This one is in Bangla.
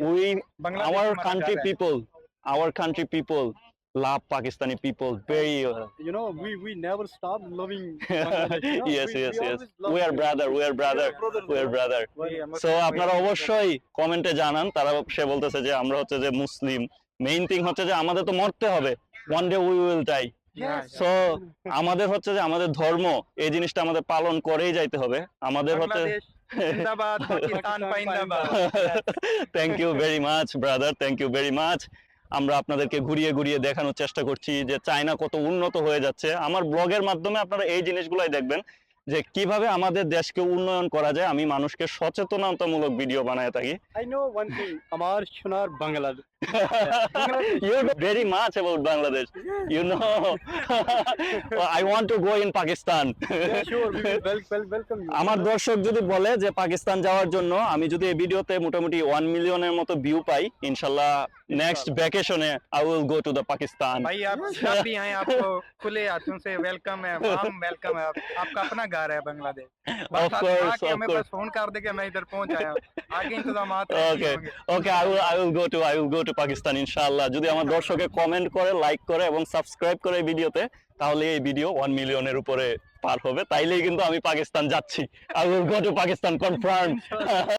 We, बांग्लादेश our हमारा country घर है। people, our country people love Pakistani people very. You know, we never stop loving Bangladesh. You know? Yes, yes, yes. always love We are them. brother, we are brother, brothers, we are brother. ये हम- সো আপনারা অবশ্যই কমেন্টে জানান। তারা সে বলতেছে যে আমরা হচ্ছে যে মুসলিম, মেইন থিং হচ্ছে যে আমাদের তো মরতে হবে, one day we will die. Yes. So আমাদের হচ্ছে যে আমাদের ধর্ম এই জিনিসটা আমাদের পালন করেই যাইতে হবে। আমাদের হচ্ছে बांग्लादेश जिंदाबाद पाकिस्तान पाइंदाबाद thank you very much brother, thank you very much. আমরা আপনাদেরকে ঘুরিয়ে ঘুরিয়ে দেখানোর চেষ্টা করছি যে চায়না কত উন্নত হয়ে যাচ্ছে। আমার ব্লগের মাধ্যমে আপনারা এই জিনিসগুলাই দেখবেন যে কিভাবে আমাদের দেশকে উন্নয়ন করা যায়। আমি মানুষকে সচেতনতামূলক ভিডিও বানায় থাকি। I know one thing. Amar Shunar Bangladesh. You know very much about Bangladesh. You know, I want to go in Pakistan. Yeah, sure. We will welcome you. আমার দর্শক যদি বলে যে পাকিস্তান যাওয়ার জন্য, আমি যদি এই ভিডিওতে মোটামুটি 1 মিলিয়নের মতো ভিউ পাই, ইনশাল্লাহ নেক্সট ভ্যাকেশনে I will go to the Pakistan. भाई आप जब भी आए आपको खुले हाथों से वेलकम है, वार्म वेलकम है। आपका अपना घर है बांग्लादेश। बस Of आप course, आके of हमें course. बस फोन कर दे कि मैं इधर पहुंच आया हूं। आगे इंतजाम ওকে ওকে, I will go to Pakistan ইনশাআল্লাহ। যদি আমার দর্শকে কমেন্ট করে, লাইক করে এবং সাবস্ক্রাইব করে এই ভিডিওতে, তাহলে এই ভিডিও 1 মিলিয়নের উপরে পার হবে। তাইলেই কিন্তু আমি পাকিস্তান যাচ্ছি। I will go to Pakistan confirm.